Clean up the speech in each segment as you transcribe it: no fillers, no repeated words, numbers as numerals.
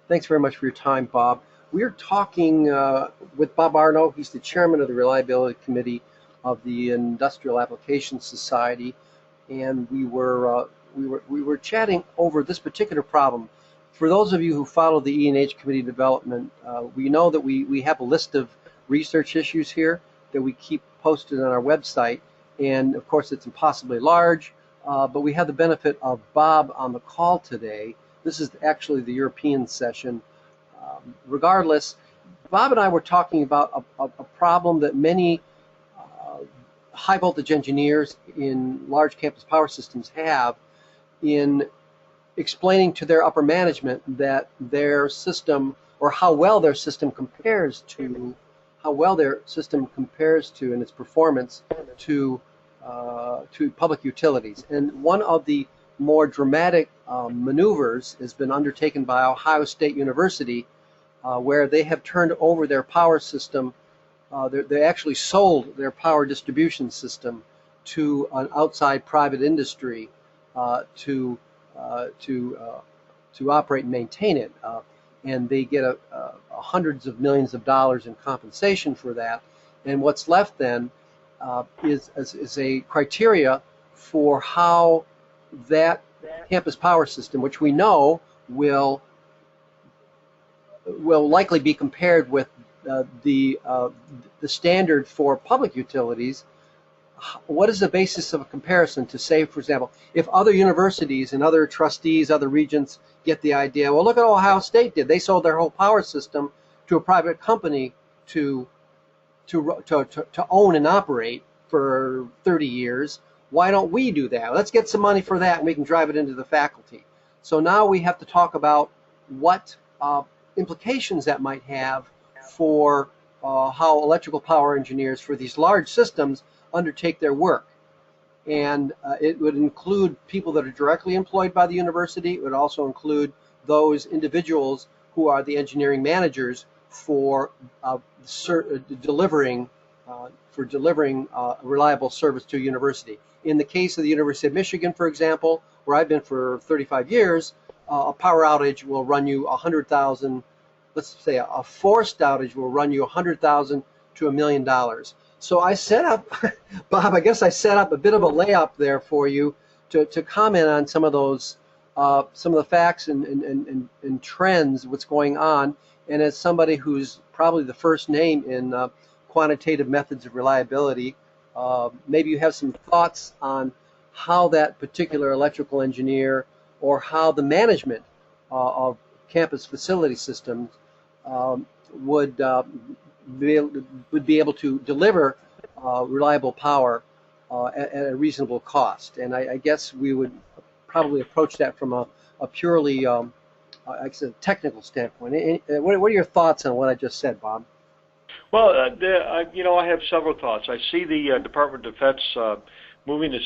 Thanks very much for your time, Bob. We're talking with Bob Arno. He's the chairman of the Reliability Committee of the Industrial Applications Society, and we were chatting over this particular problem. For those of you who follow the E&H Committee development, we know that we have a list of research issues here that we keep posted on our website, and of course it's impossibly large, but we have the benefit of Bob on the call today. This is actually the European session. Regardless, Bob and I were talking about a problem that many high voltage engineers in large campus power systems have in explaining to their upper management that their system, or how well their system compares to in its performance to public utilities. And one of the more dramatic maneuvers has been undertaken by Ohio State University, where they have turned over their power system. They actually sold their power distribution system to an outside private industry to operate and maintain it, and they get hundreds of millions of dollars in compensation for that. And what's left then is a criteria for how that campus power system, which we know will likely be compared with the standard for public utilities. What is the basis of a comparison to say, for example, if other universities and other trustees, other regents get the idea, well, look at what Ohio State did. They sold their whole power system to a private company to own and operate for 30 years. Why don't we do that? Let's get some money for that, and we can drive it into the faculty. So now we have to talk about what implications that might have for how electrical power engineers for these large systems undertake their work. And it would include people that are directly employed by the university. It would also include those individuals who are the engineering managers for delivering reliable service to a university. In the case of the University of Michigan, for example, where I've been for 35 years, a power outage will run you 100,000. Let's say a forced outage will run you 100,000 to $1 million. So I set up, Bob, I guess I set up a bit of a layup there for you to comment on some of those, some of the facts and trends, what's going on. And as somebody who's probably the first name in quantitative methods of reliability, maybe you have some thoughts on how that particular electrical engineer or how the management of campus facility systems would be able to deliver reliable power at a reasonable cost. And I guess we would probably approach that from a purely technical standpoint. What are your thoughts on what I just said, Bob? Well, I have several thoughts. I see the Department of Defense moving the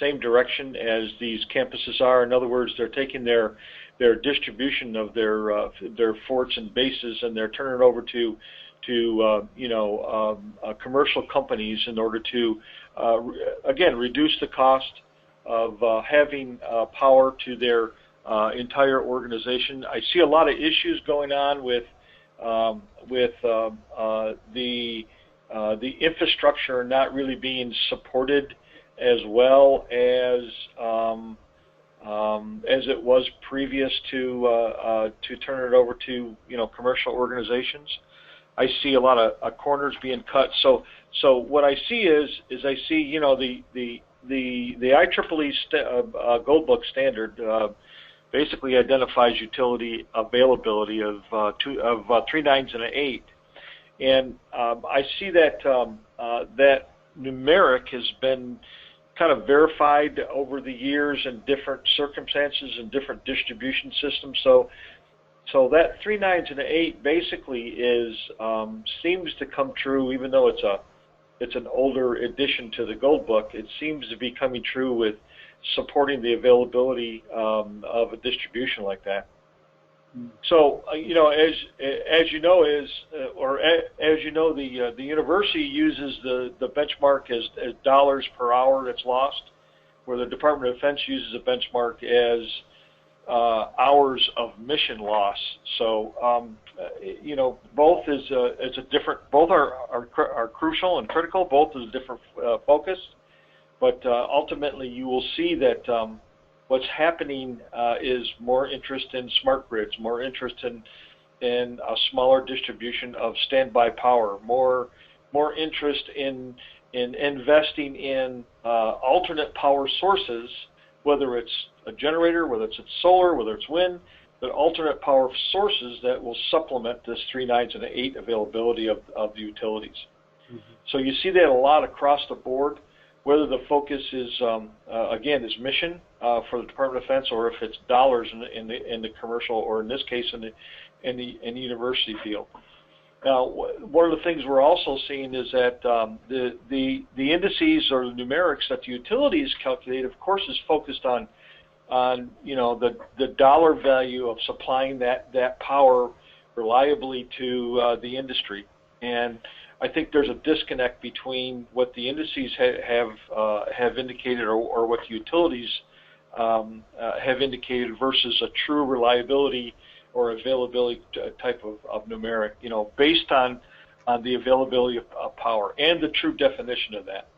same direction as these campuses are. In other words, they're taking their distribution of their forts and bases, and they're turning it over to commercial companies in order to again reduce the cost of having power to their entire organization. I see a lot of issues going on with the infrastructure not really being supported as well as it was previous to turn it over to commercial organizations. I see a lot of corners being cut. So what I see is I see the IEEE Gold Book standard basically identifies utility availability of 3 nines and an 8, and I see that that numeric has been kind of verified over the years in different circumstances and different distribution systems. So that 3 nines and an 8 basically is seems to come true, even though it's an older addition to the Gold Book. It seems to be coming true with supporting the availability of a distribution like that. So as you know, the university uses the benchmark as dollars per hour that's lost, where the Department of Defense uses a benchmark as hours of mission loss. So both is a different. Both are crucial and critical. Both is a different focus. But ultimately, you will see that what's happening is more interest in smart grids, more interest in a smaller distribution of standby power, more interest in investing in alternate power sources, whether it's a generator, whether it's solar, whether it's wind, but alternate power sources that will supplement this 3 nines and an 8 availability of the utilities. Mm-hmm. So you see that a lot across the board, whether the focus is again is mission for the Department of Defense, or if it's dollars in the commercial, or in this case in the university field. Now, one of the things we're also seeing is that the indices or the numerics that the utilities calculate, of course, is focused on the dollar value of supplying that power reliably to the industry. And I think there's a disconnect between what the indices have indicated, or what the utilities have indicated, versus a true reliability or availability type of numeric, based on the availability of power and the true definition of that.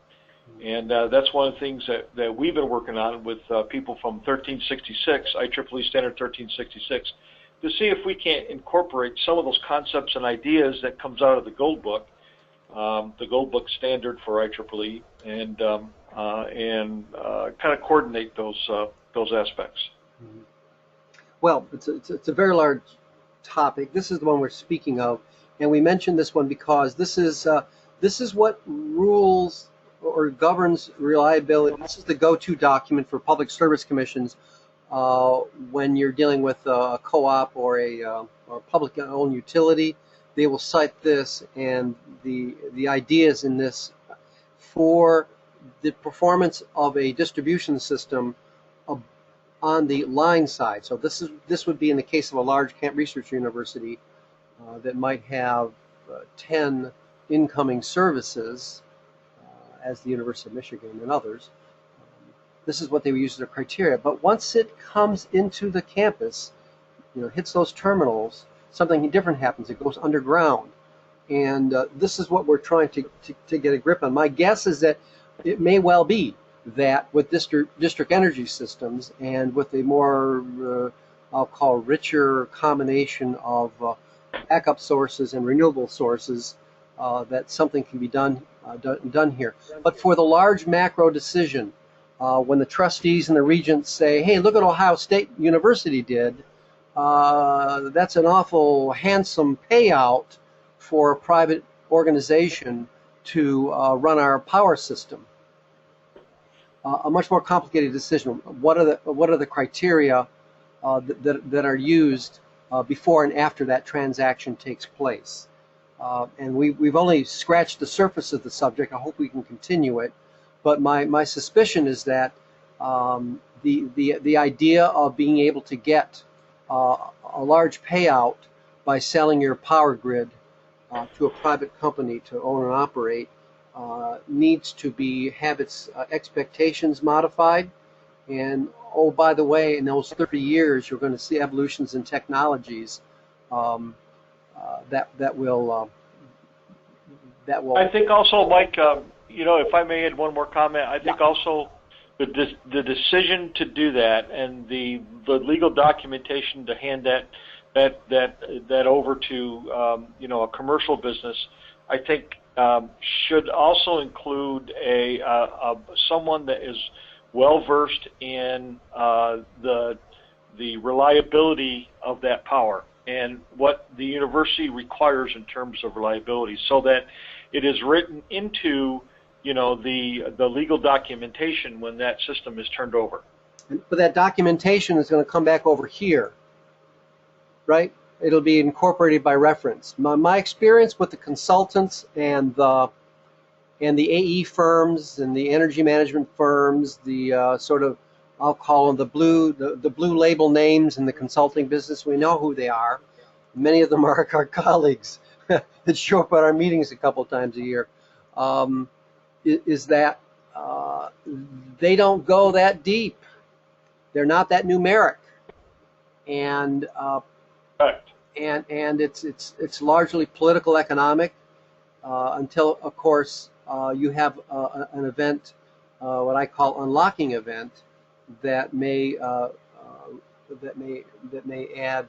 And that's one of the things that we've been working on with people from 1366, IEEE Standard 1366, to see if we can't incorporate some of those concepts and ideas that comes out of the Gold Book standard for IEEE, and kind of coordinate those aspects. Mm-hmm. Well, it's a very large topic. This is the one we're speaking of, and we mentioned this one because this is what rules or governs reliability. This is the go-to document for public service commissions when you're dealing with a co-op or a public-owned utility. They will cite this, and the ideas in this for the performance of a distribution system on the line side. So this would be in the case of a large camp research university that might have 10 incoming services, as the University of Michigan and others. This is what they would use as their criteria. But once it comes into the campus, hits those terminals, something different happens. It goes underground. And this is what we're trying to get a grip on. My guess is that it may well be that with district energy systems, and with a more, I'll call, richer combination of backup sources and renewable sources, that something can be done here. But for the large macro decision, when the trustees and the regents say, hey, look at Ohio State University did, that's an awful handsome payout for a private organization to run our power system. A much more complicated decision. What are the criteria that are used before and after that transaction takes place? And we've only scratched the surface of the subject. I hope we can continue it. But my suspicion is that the idea of being able to get a large payout by selling your power grid to a private company to own and operate needs to have its expectations modified. And oh, by the way, in those 30 years, you're going to see evolutions in technologies that will. I think also, Mike, if I may add one more comment, I think also the decision to do that, and the legal documentation to hand that over to a commercial business, I think should also include someone that is well versed in the reliability of that power and what the university requires in terms of reliability, so that it is written into the legal documentation when that system is turned over. But that documentation is going to come back over here, right? It'll be incorporated by reference. My experience with the consultants and the AE firms and the energy management firms, the sort of, I'll call them the blue label names in the consulting business. We know who they are. Many of them are our colleagues that show up at our meetings a couple times a year. Is that they don't go that deep. They're not that numeric. and Correct. and it's largely political economic until, of course, you have an event, what I call unlocking event, that may add.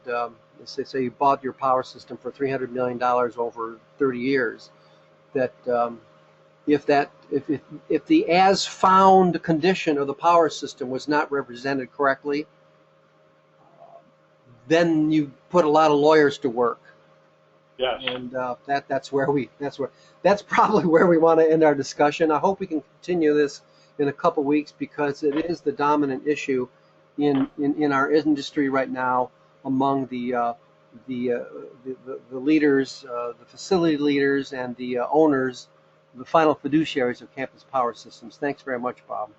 Say you bought your power system for $300 million over 30 years. That if the as found condition of the power system was not represented correctly, then you put a lot of lawyers to work. Yes. And that's probably where we want to end our discussion. I hope we can continue this in a couple weeks, because it is the dominant issue in our industry right now among the leaders, the facility leaders, and the owners, the final fiduciaries of campus power systems. Thanks very much, Bob.